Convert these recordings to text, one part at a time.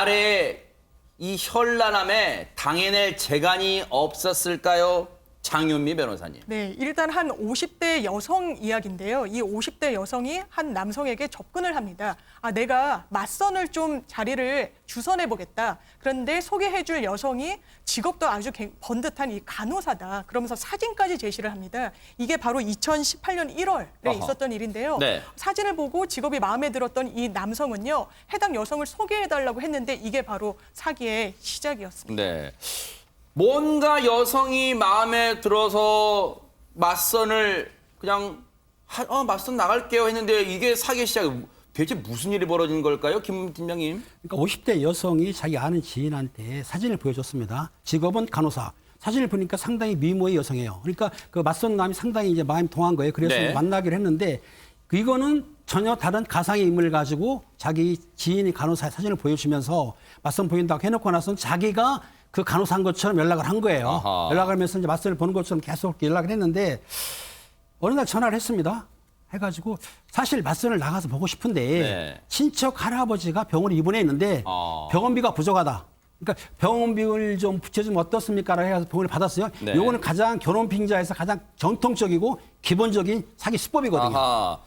말에 이 현란함에 당해낼 재간이 없었을까요? 장윤미 변호사님. 네, 일단 한 50대 여성 이야기인데요. 이 50대 여성이 한 남성에게 접근을 합니다. 내가 맞선을 좀 자리를 주선해 보겠다. 그런데 소개해줄 여성이 직업도 아주 번듯한 이 간호사다. 그러면서 사진까지 제시를 합니다. 이게 바로 2018년 1월에 있었던 일인데요. 네. 사진을 보고 직업이 마음에 들었던 이 남성은요. 해당 여성을 소개해달라고 했는데 이게 바로 사기의 시작이었습니다. 네. 뭔가 여성이 마음에 들어서 맞선을 그냥 맞선 나갈게요 했는데 이게 사기 시작. 대체 무슨 일이 벌어진 걸까요? 김 팀장님. 그러니까 50대 여성이 자기 아는 지인한테 사진을 보여줬습니다. 직업은 간호사. 사진을 보니까 상당히 미모의 여성이에요. 그러니까 그 맞선감이 상당히 이제 마음이 동한 거예요. 그래서 네. 만나기로 했는데 이거는 전혀 다른 가상의 인물을 가지고 자기 지인이 간호사의 사진을 보여주면서 맞선 보인다고 해놓고 나서는 자기가 그 간호사인 것처럼 연락을 한 거예요. 아하. 연락을 하면서 이제 맞선을 보는 것처럼 계속 연락을 했는데 어느 날 전화를 했습니다. 해가지고 사실 맞선을 나가서 보고 싶은데 네. 친척 할아버지가 병원에 입원해 있는데 병원비가 부족하다. 그러니까 병원비를 좀 붙여주면 어떻습니까? 라고 해서 병원을 받았어요. 네. 요거는 가장 결혼 빙자에서 가장 정통적이고 기본적인 사기 수법이거든요. 아하.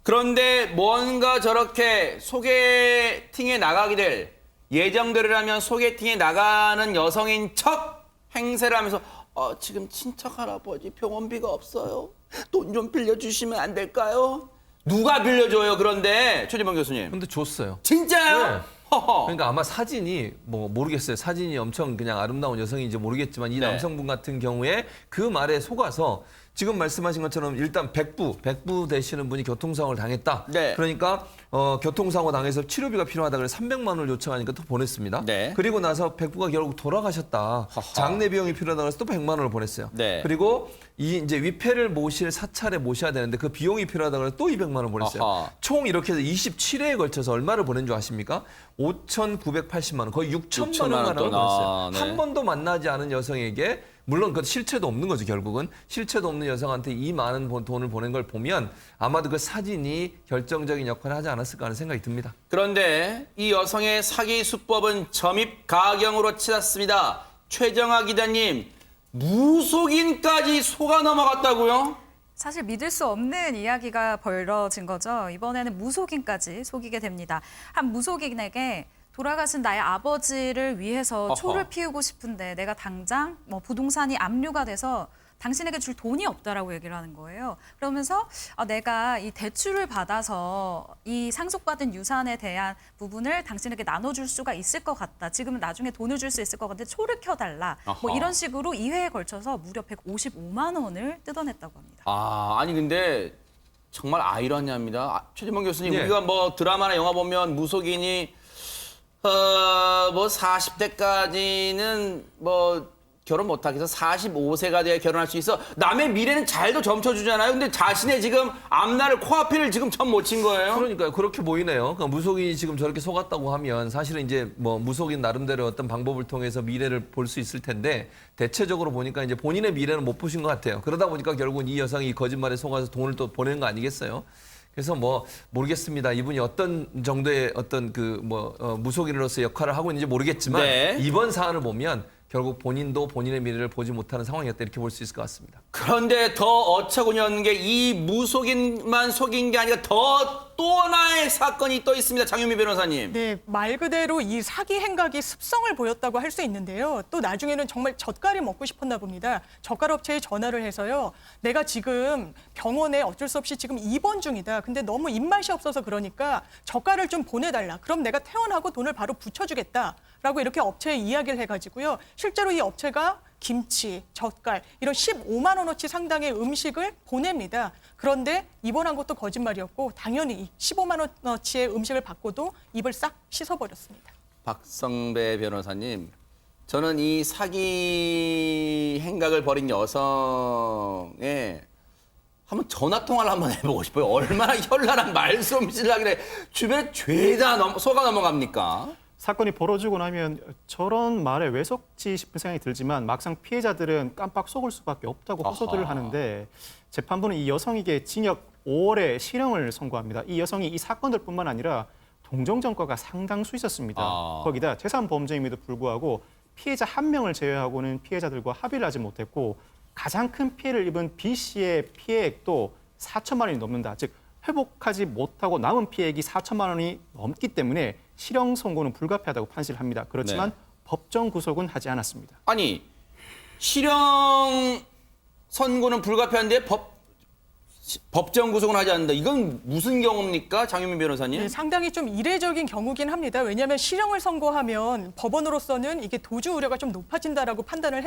그런데 뭔가 저렇게 소개팅에 나가게 될 예정대로라면 소개팅에 나가는 여성인 척 행세를 하면서 지금 친척 할아버지 병원비가 없어요. 돈 좀 빌려주시면 안 될까요? 누가 빌려줘요? 그런데 최재범 교수님. 근데 줬어요. 진짜요? 네. 그러니까 아마 사진이 뭐 모르겠어요. 사진이 엄청 그냥 아름다운 여성인지 모르겠지만 이 네. 남성분 같은 경우에 그 말에 속아서 지금 말씀하신 것처럼 일단 백부 되시는 분이 교통사고를 당했다. 네. 그러니까 교통사고 당해서 치료비가 필요하다 그래서 300만 원을 요청하니까 또 보냈습니다. 네. 그리고 나서 백부가 결국 돌아가셨다. 하하. 장례 비용이 필요하다 그래서 또 100만 원을 보냈어요. 네. 그리고 이 이제 위패를 모실 사찰에 모셔야 되는데 그 비용이 필요하다 그래서 또 200만 원 보냈어요. 아하. 총 이렇게 해서 27회에 걸쳐서 얼마를 보낸 줄 아십니까? 5,980만 원, 거의 6천만 원 가량을 돈. 보냈어요. 네. 한 번도 만나지 않은 여성에게 물론 그 실체도 없는 거죠, 결국은. 실체도 없는 여성한테 이 많은 돈을 보낸 걸 보면 아마도 그 사진이 결정적인 역할을 하지 않았을까 하는 생각이 듭니다. 그런데 이 여성의 사기 수법은 점입 가경으로 치닫습니다. 최정아 기자님, 무속인까지 속아 넘어갔다고요? 사실 믿을 수 없는 이야기가 벌어진 거죠. 이번에는 무속인까지 속이게 됩니다. 한 무속인에게 돌아가신 나의 아버지를 위해서 초를 피우고 싶은데 내가 당장 부동산이 압류가 돼서 당신에게 줄 돈이 없다라고 얘기를 하는 거예요. 그러면서 내가 이 대출을 받아서 이 상속받은 유산에 대한 부분을 당신에게 나눠줄 수가 있을 것 같다. 지금은 나중에 돈을 줄 수 있을 것 같은데 초를 켜달라. 이런 식으로 2회에 걸쳐서 무려 155만 원을 뜯어냈다고 합니다. 아니 근데 정말 아이러니합니다. 최재범 교수님, 네. 우리가 뭐 드라마나 영화 보면 무속인이 40대까지는 결혼 못하게 해서 45세가 돼야 결혼할 수 있어. 남의 미래는 잘도 점쳐주잖아요. 근데 자신의 지금 앞날을 코앞을 지금 점 못 친 거예요. 그러니까요. 그렇게 보이네요. 그러니까 무속인이 지금 저렇게 속았다고 하면 사실은 이제 무속인 나름대로 어떤 방법을 통해서 미래를 볼 수 있을 텐데 대체적으로 보니까 이제 본인의 미래는 못 보신 것 같아요. 그러다 보니까 결국은 이 여성이 거짓말에 속아서 돈을 또 보내는 거 아니겠어요? 그래서 모르겠습니다. 이분이 어떤 정도의 어떤 무속인으로서 역할을 하고 있는지 모르겠지만 네. 이번 사안을 보면 결국 본인도 본인의 미래를 보지 못하는 상황이었다 이렇게 볼 수 있을 것 같습니다. 그런데 더 어처구니없는 게 이 무속인만 속인 게 아니라 또 하나의 사건이 또 있습니다. 장윤미 변호사님. 네, 말 그대로 이 사기 행각이 습성을 보였다고 할 수 있는데요. 또 나중에는 정말 젓갈이 먹고 싶었나 봅니다. 젓갈 업체에 전화를 해서요. 내가 지금 병원에 어쩔 수 없이 지금 입원 중이다. 근데 너무 입맛이 없어서 그러니까 젓갈을 좀 보내달라. 그럼 내가 퇴원하고 돈을 바로 붙여주겠다. 라고 이렇게 업체에 이야기를 해가지고요. 실제로 이 업체가 김치, 젓갈 이런 15만 원어치 상당의 음식을 보냅니다. 그런데 입원한 것도 거짓말이었고 당연히 15만 원어치의 음식을 받고도 입을 싹 씻어버렸습니다. 박성배 변호사님, 저는 이 사기 행각을 벌인 여성의 한번 전화 통화를 한번 해보고 싶어요. 얼마나 현란한 말솜씨를 하길래 주변에 죄다 속아 넘어갑니까? 사건이 벌어지고 나면 저런 말에 왜 속지 싶은 생각이 들지만 막상 피해자들은 깜빡 속을 수밖에 없다고 호소들을 하는데 재판부는 이 여성에게 징역 5월에 실형을 선고합니다. 이 여성이 이 사건들뿐만 아니라 동정 전과가 상당수 있었습니다. 아. 거기다 재산 범죄임에도 불구하고 피해자 한 명을 제외하고는 피해자들과 합의를 하지 못했고 가장 큰 피해를 입은 B 씨의 피해액도 4천만 원이 넘는다. 즉 회복하지 못하고 남은 피해액이 4천만 원이 넘기 때문에 실형 선고는 불가피하다고 판시를 합니다. 그렇지만 네. 법정 구속은 하지 않았습니다. 아니 실형 선고는 불가피한데 법정 구속은 하지 않는다. 이건 무슨 경우입니까, 장윤민 변호사님? 네, 상당히 좀 이례적인 경우긴 합니다. 왜냐하면 실형을 선고하면 법원으로서는 이게 도주 우려가 좀 높아진다라고 판단을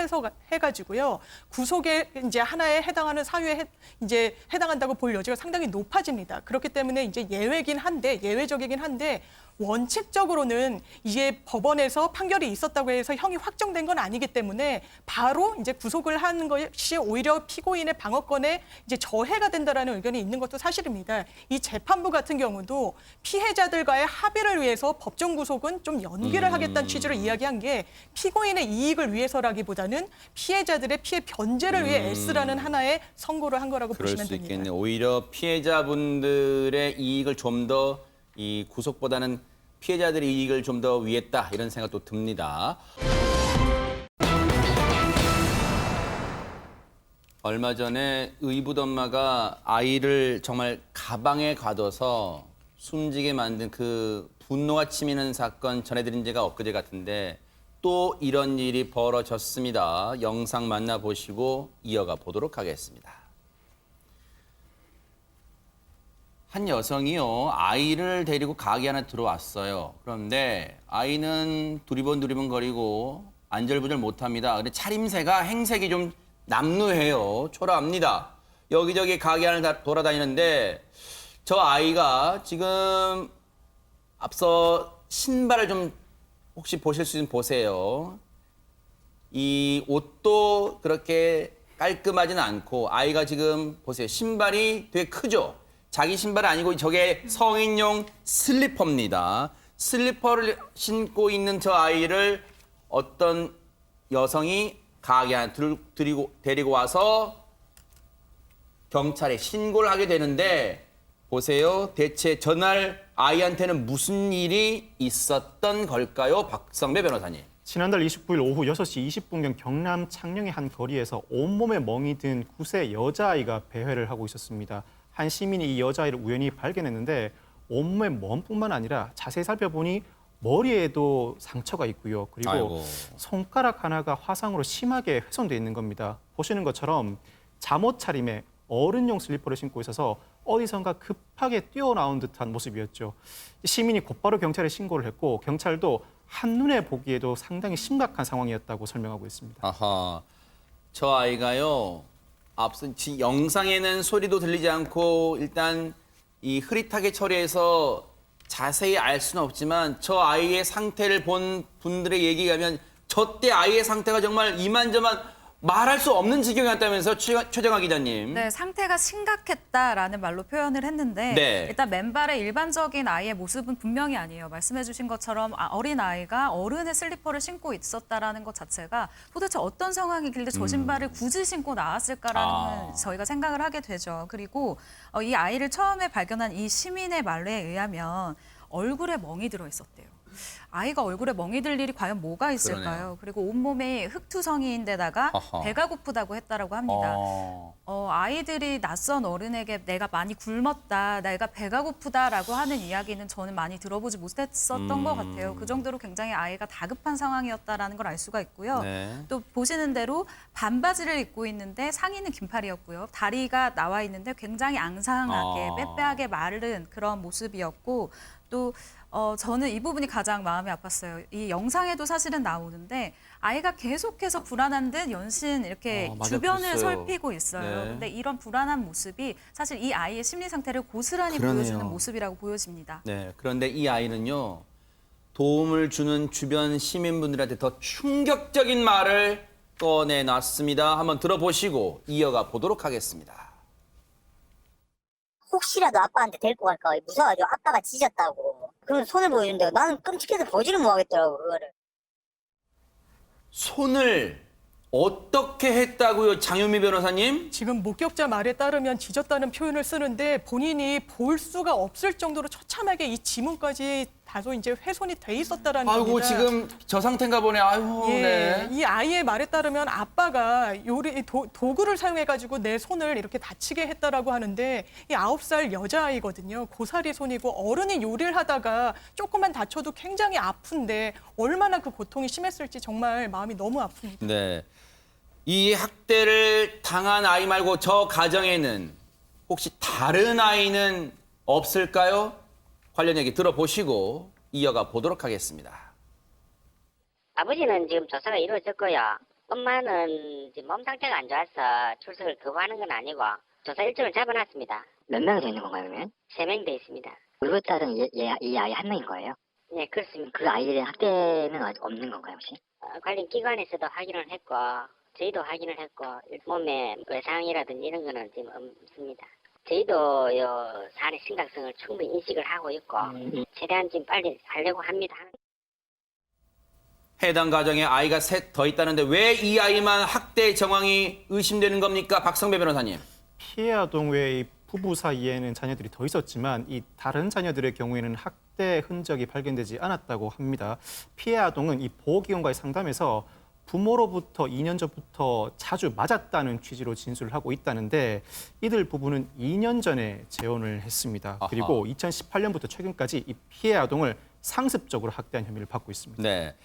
해가지고요. 구속에 이제 하나에 해당하는 사유에 이제 해당한다고 볼 여지가 상당히 높아집니다. 그렇기 때문에 이제 예외적이긴 한데 원칙적으로는 이게 법원에서 판결이 있었다고 해서 형이 확정된 건 아니기 때문에 바로 이제 구속을 하는 것이 오히려 피고인의 방어권에 이제 저해가 된다라는 의견이 있는 것도 사실입니다. 이 재판부 같은 경우도 피해자들과의 합의를 위해서 법정 구속은 좀 연기를 하겠다는 취지로 이야기한 게 피고인의 이익을 위해서라기보다는 피해자들의 피해 변제를 위해 애쓰라는 하나의 선고를 한 거라고 그럴 보시면 수 됩니다. 있겠네요. 오히려 피해자분들의 이익을 좀 더 이 구속보다는 피해자들의 이익을 좀 더 위했다 이런 생각도 듭니다. 얼마 전에 의붓 엄마가 아이를 정말 가방에 가둬서 숨지게 만든 그 분노가 치미는 사건 전해드린 지가 엊그제 같은데 또 이런 일이 벌어졌습니다. 영상 만나보시고 이어가 보도록 하겠습니다. 한 여성이요, 아이를 데리고 가게 하나 들어왔어요. 그런데 아이는 두리번 거리고 안절부절 못합니다. 근데 차림새가 행색이 좀 남루해요. 초라합니다. 여기저기 가게 하나 돌아다니는데 저 아이가 지금 앞서 신발을 좀 혹시 보실 수 있으면 보세요. 이 옷도 그렇게 깔끔하지는 않고 아이가 지금 보세요. 신발이 되게 크죠? 자기 신발이 아니고 저게 성인용 슬리퍼입니다. 슬리퍼를 신고 있는 저 아이를 어떤 여성이 가게 안에 데리고 와서 경찰에 신고를 하게 되는데 보세요. 대체 전날 아이한테는 무슨 일이 있었던 걸까요? 박성배 변호사님. 지난달 29일 오후 6시 20분경 경남 창녕의 한 거리에서 온몸에 멍이 든 9세 여자아이가 배회를 하고 있었습니다. 한 시민이 이 여자아이를 우연히 발견했는데 온몸에 멍뿐만 아니라 자세히 살펴보니 머리에도 상처가 있고요. 그리고 아이고. 손가락 하나가 화상으로 심하게 훼손돼 있는 겁니다. 보시는 것처럼 잠옷 차림에 어른용 슬리퍼를 신고 있어서 어디선가 급하게 뛰어나온 듯한 모습이었죠. 시민이 곧바로 경찰에 신고를 했고 경찰도 한눈에 보기에도 상당히 심각한 상황이었다고 설명하고 있습니다. 아하, 저 아이가요. 앞서 영상에는 소리도 들리지 않고 일단 이 흐릿하게 처리해서 자세히 알 수는 없지만 저 아이의 상태를 본 분들의 얘기에 가면 저때 아이의 상태가 정말 이만저만 말할 수 없는 지경이었다면서 최정아 기자님. 네, 상태가 심각했다라는 말로 표현을 했는데 네. 일단 맨발의 일반적인 아이의 모습은 분명히 아니에요. 말씀해 주신 것처럼 어린 아이가 어른의 슬리퍼를 신고 있었다라는 것 자체가 도대체 어떤 상황이길래 저 신발을 굳이 신고 나왔을까라는 저희가 생각을 하게 되죠. 그리고 이 아이를 처음에 발견한 이 시민의 말에 의하면 얼굴에 멍이 들어 있었대요. 아이가 얼굴에 멍이 들 일이 과연 뭐가 있을까요? 그러네요. 그리고 온몸에 흙투성이인데다가 어허. 배가 고프다고 했다라고 합니다. 아이들이 낯선 어른에게 내가 많이 굶었다, 내가 배가 고프다라고 하는 이야기는 저는 많이 들어보지 못했었던 것 같아요. 그 정도로 굉장히 아이가 다급한 상황이었다라는 걸 알 수가 있고요. 네. 또 보시는 대로 반바지를 입고 있는데 상의는 긴팔이었고요. 다리가 나와 있는데 굉장히 앙상하게 빼빼하게 마른 그런 모습이었고 또 저는 이 부분이 가장 마음이 아팠어요. 이 영상에도 사실은 나오는데 아이가 계속해서 불안한 듯 연신 이렇게 맞아, 주변을 그랬어요. 살피고 있어요. 네. 근데 이런 불안한 모습이 사실 이 아이의 심리 상태를 고스란히 그러네요. 보여주는 모습이라고 보여집니다. 네, 그런데 이 아이는요. 도움을 주는 주변 시민분들한테 더 충격적인 말을 꺼내놨습니다. 한번 들어보시고 이어가 보도록 하겠습니다. 혹시라도 아빠한테 데리고 갈까 봐 무서워가지고 아빠가 짖었다고. 그럼 손을 보여준다고. 나는 끔찍해서 보지를 못하겠더라고 그거를. 손을 어떻게 했다고요, 장윤미 변호사님? 지금 목격자 말에 따르면 짖었다는 표현을 쓰는데 본인이 볼 수가 없을 정도로 처참하게 이 지문까지 다소 이제 훼손이 돼 있었다라는 아이고 겁니다. 지금 저 상태인가 보네. 아이고 예, 네. 이 아이의 말에 따르면 아빠가 도구를 사용해가지고 내 손을 이렇게 다치게 했다라고 하는데 이 9살 여자아이거든요. 고사리 손이고 어른이 요리를 하다가 조금만 다쳐도 굉장히 아픈데 얼마나 그 고통이 심했을지 정말 마음이 너무 아픕니다. 네. 이 학대를 당한 아이 말고 저 가정에는 혹시 다른 아이는 없을까요? 관련 얘기 들어보시고 이어가 보도록 하겠습니다. 아버지는 지금 조사가 이루어졌고요. 엄마는 지금 몸 상태가 안 좋아서 출석을 거부하는 건 아니고 조사 일정을 잡아놨습니다. 몇 명이 되는 건가요, 그러면? 3명 돼 있습니다. 그것 따른 이 아이 한 명인 거예요? 네, 그렇습니다. 그 아이의 학대는 아직 없는 건가요, 혹시? 관련 기관에서도 확인을 했고 저희도 확인을 했고 몸에 외상이라든지 이런 거는 지금 없습니다. 저희도 사안의 심각성을 충분히 인식을 하고 있고 최대한 지금 빨리 하려고 합니다. 해당 가정에 아이가 셋 더 있다는데 왜 이 아이만 학대 정황이 의심되는 겁니까? 박성배 변호사님. 피해 아동 외의 부부 사이에는 자녀들이 더 있었지만 이 다른 자녀들의 경우에는 학대 흔적이 발견되지 않았다고 합니다. 피해 아동은 이 보호기관과의 상담에서 부모로부터 2년 전부터 자주 맞았다는 취지로 진술을 하고 있다는데 이들 부부는 2년 전에 재혼을 했습니다. 아하. 그리고 2018년부터 최근까지 이 피해 아동을 상습적으로 학대한 혐의를 받고 있습니다. 네.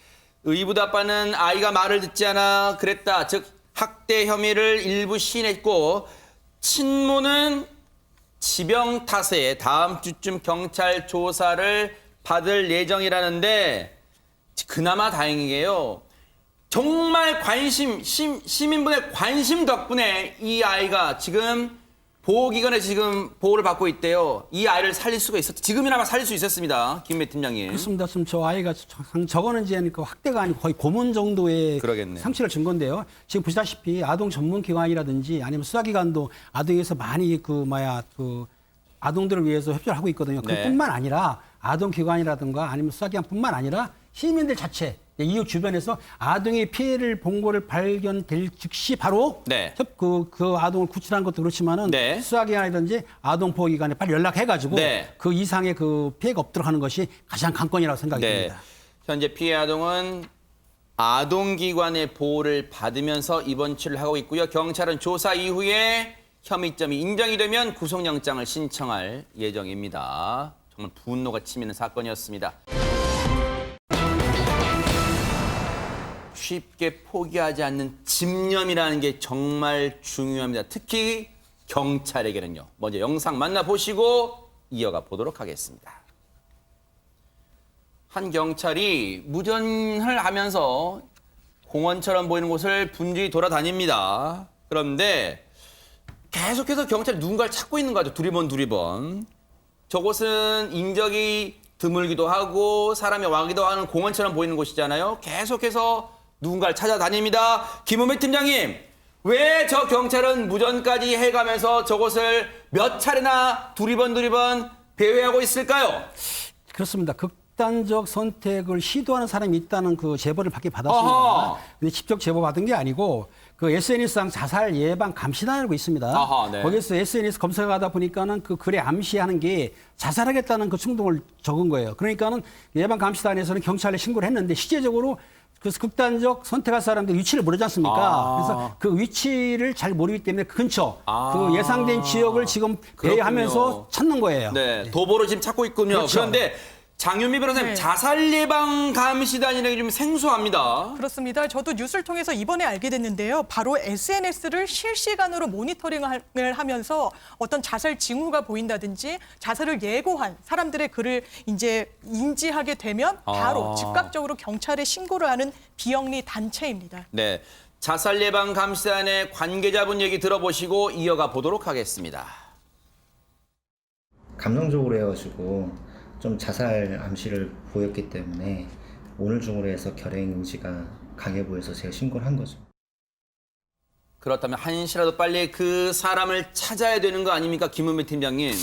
의붓 아빠는 아이가 말을 듣지 않아 그랬다. 즉 학대 혐의를 일부 시인했고 친모는 지병 탓에 다음 주쯤 경찰 조사를 받을 예정이라는데 그나마 다행이게요. 정말 시민분의 관심 덕분에 이 아이가 지금 보호기관에서 지금 보호를 받고 있대요. 이 아이를 살릴 수가 있었죠. 지금이나마 살릴 수 있었습니다. 김매 팀장님. 그렇습니다. 지금 저 아이가 저거는 이제 그 학대가 아니고 거의 고문 정도의 그러겠네요. 상처를 준 건데요. 지금 보시다시피 아동 전문 기관이라든지 아니면 수사기관도 아동에서 많이 그 아동들을 위해서 협조를 하고 있거든요. 네. 그뿐만 아니라 아동 기관이라든가 아니면 수사기관뿐만 아니라 시민들 자체 이웃 주변에서 아동의 피해를 본 거를 발견될 즉시 바로 네. 그 아동을 구출한 것도 그렇지만은 네. 수사기관이라든지 아동보호기관에 빨리 연락해가지고 네. 그 이상의 그 피해가 없도록 하는 것이 가장 관건이라고 생각이 네. 듭니다. 현재 피해 아동은 아동기관의 보호를 받으면서 입원 치료를 하고 있고요. 경찰은 조사 이후에 혐의점이 인정이 되면 구속영장을 신청할 예정입니다. 정말 분노가 치미는 사건이었습니다. 쉽게 포기하지 않는 집념이라는 게 정말 중요합니다. 특히 경찰에게는요. 먼저 영상 만나보시고 이어가 보도록 하겠습니다. 한 경찰이 무전을 하면서 공원처럼 보이는 곳을 분주히 돌아다닙니다. 그런데 계속해서 경찰이 누군가를 찾고 있는 거죠. 두리번. 저곳은 인적이 드물기도 하고 사람이 와기도 하는 공원처럼 보이는 곳이잖아요. 계속해서 누군가를 찾아다닙니다. 김은배 팀장님, 왜 저 경찰은 무전까지 해가면서 저곳을 몇 차례나 두리번 배회하고 있을까요? 그렇습니다. 극단적 선택을 시도하는 사람이 있다는 그 제보를 받긴 받았습니다. 아하. 근데 직접 제보 받은 게 아니고 그 SNS상 자살 예방 감시단이라고 있습니다. 아하, 네. 거기서 SNS 검색하다 보니까는 그 글에 암시하는 게 자살하겠다는 그 충동을 적은 거예요. 그러니까는 예방 감시단에서는 경찰에 신고를 했는데 실제적으로 그래서 극단적 선택할 사람들 위치를 모르지 않습니까? 그래서 그 위치를 잘 모르기 때문에 그 근처, 그 예상된 지역을 지금 배회하면서 그렇군요. 찾는 거예요. 네, 도보로 지금 찾고 있군요. 그렇죠. 그런데 장윤미 변호사님, 네. 자살 예방 감시단이라는 게 좀 생소합니다. 그렇습니다. 저도 뉴스를 통해서 이번에 알게 됐는데요. 바로 SNS를 실시간으로 모니터링을 하면서 어떤 자살 징후가 보인다든지 자살을 예고한 사람들의 글을 이제 인지하게 되면 바로 즉각적으로 경찰에 신고를 하는 비영리 단체입니다. 네, 자살 예방 감시단의 관계자분 얘기 들어보시고 이어가 보도록 하겠습니다. 감정적으로 해가지고 좀 자살 암시를 보였기 때문에 오늘 중으로 해서 결행 의지가 강해 보여서 제가 신고를 한 거죠. 그렇다면 한시라도 빨리 그 사람을 찾아야 되는 거 아닙니까, 김은배 팀장님?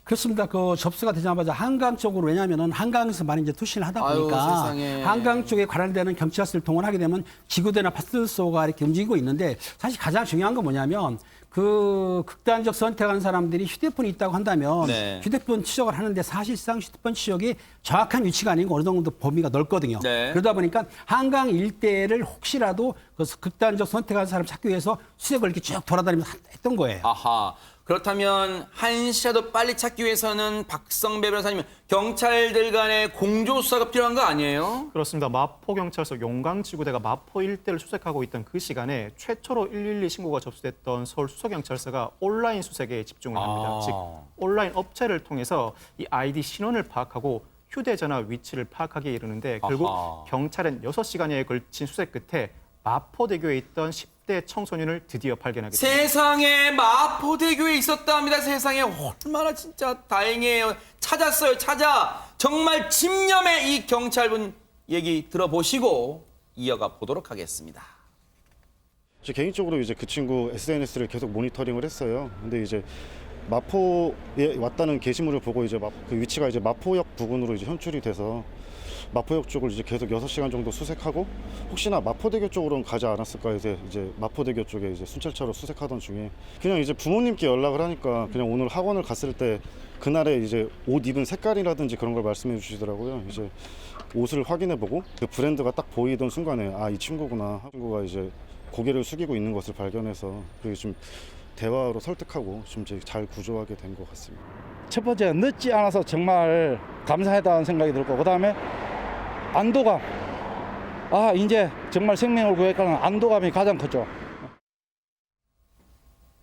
그렇습니다. 그 접수가 되자마자 한강 쪽으로 왜냐하면은 한강에서 많이 이제 투신을 하다 아유, 보니까 세상에. 한강 쪽에 관련되는 경찰서를 동원하게 되면 지구대나 파출소가 이렇게 움직이고 있는데 사실 가장 중요한 건 뭐냐면 그 극단적 선택한 사람들이 휴대폰이 있다고 한다면 네. 휴대폰 추적을 하는데 사실상 휴대폰 추적이 정확한 위치가 아니고 어느 정도 범위가 넓거든요. 네. 그러다 보니까 한강 일대를 혹시라도 그 극단적 선택한 사람 찾기 위해서 수색을 이렇게 쭉 돌아다니면서 했던 거예요. 아하. 그렇다면 한시라도 빨리 찾기 위해서는 박성배 변호사님 경찰들 간의 공조수사가 필요한 거 아니에요? 그렇습니다. 마포경찰서 용강지구대가 마포 일대를 수색하고 있던 그 시간에 최초로 112 신고가 접수됐던 서울 수서경찰서가 온라인 수색에 집중을 합니다. 즉 온라인 업체를 통해서 이 아이디 신원을 파악하고 휴대전화 위치를 파악하기에 이르는데 결국 아하. 경찰은 6시간여에 걸친 수색 끝에 마포대교에 있던 10대 청소년을 드디어 발견하게 됩니다. 세상에 마포대교에 있었답니다. 세상에 얼마나 진짜 다행이에요. 찾았어요. 정말 집념의 이 경찰분 얘기 들어보시고 이어가 보도록 하겠습니다. 저 개인적으로 이제 그 친구 SNS를 계속 모니터링을 했어요. 근데 이제 마포에 왔다는 게시물을 보고 이제 그 위치가 이제 마포역 부근으로 이제 현출이 돼서 마포역 쪽을 이제 계속 6시간 정도 수색하고 혹시나 마포대교 쪽으로는 가지 않았을까 해서 이제 마포대교 쪽에 이제 순찰차로 수색하던 중에 그냥 이제 부모님께 연락을 하니까 그냥 오늘 학원을 갔을 때 그날에 이제 옷 입은 색깔이라든지 그런 걸 말씀해 주시더라고요. 이제 옷을 확인해 보고 그 브랜드가 딱 보이던 순간에 아, 이 친구구나. 친구가 이제 고개를 숙이고 있는 것을 발견해서 그게 좀 대화로 설득하고 좀 이제 잘 구조하게 된 것 같습니다. 첫 번째 늦지 않아서 정말 감사하다는 생각이 들고 그다음에 안도감. 아 이제 정말 생명을 구했다는 안도감이 가장 컸죠.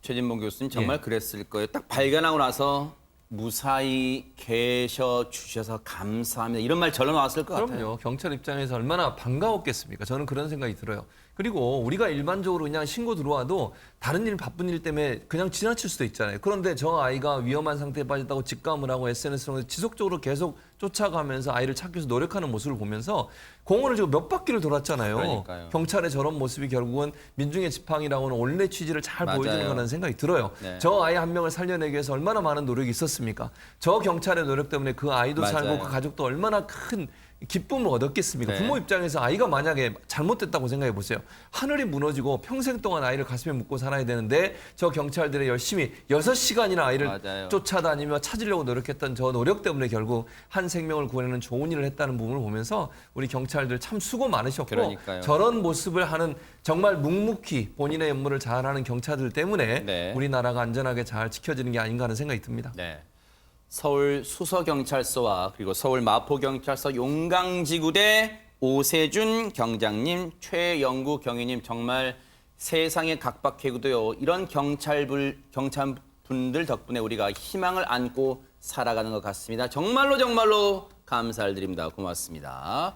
최진봉 교수님 정말 그랬을 거예요. 딱 발견하고 나서 무사히 계셔 주셔서 감사합니다. 이런 말 절로 나왔을 것 같아요. 그럼요. 경찰 입장에서 얼마나 반가웠겠습니까? 저는 그런 생각이 들어요. 그리고 우리가 일반적으로 그냥 신고 들어와도 다른 일 바쁜 일 때문에 그냥 지나칠 수도 있잖아요. 그런데 저 아이가 위험한 상태에 빠졌다고 직감을 하고 SNS로 지속적으로 계속 쫓아가면서 아이를 찾기 위해서 노력하는 모습을 보면서 공원을 지금 몇 바퀴를 돌았잖아요. 그러니까요. 경찰의 저런 모습이 결국은 민중의 지팡이라고는 원래 취지를 잘 맞아요. 보여주는 거라는 생각이 들어요. 네. 저 아이 한 명을 살려내기 위해서 얼마나 많은 노력이 있었습니까? 저 경찰의 노력 때문에 그 아이도 맞아요. 살고 그 가족도 얼마나 큰 기쁨을 얻었겠습니까? 네. 부모 입장에서 아이가 만약에 잘못됐다고 생각해 보세요. 하늘이 무너지고 평생 동안 아이를 가슴에 묻고 살아야 되는데 저 경찰들이 열심히 6시간이나 아이를 맞아요. 쫓아다니며 찾으려고 노력했던 저 노력 때문에 결국 한 생명을 구해내는 좋은 일을 했다는 부분을 보면서 우리 경찰들 참 수고 많으셨고 그러니까요. 저런 모습을 하는 정말 묵묵히 본인의 임무를 잘하는 경찰들 때문에 네. 우리나라가 안전하게 잘 지켜지는 게 아닌가 하는 생각이 듭니다. 네. 서울 수서경찰서와 그리고 서울 마포경찰서 용강지구대 오세준 경장님, 최영구 경위님 정말 세상에 각박해도요. 이런 경찰분들 덕분에 우리가 희망을 안고 살아가는 것 같습니다. 정말로 감사를 드립니다. 고맙습니다.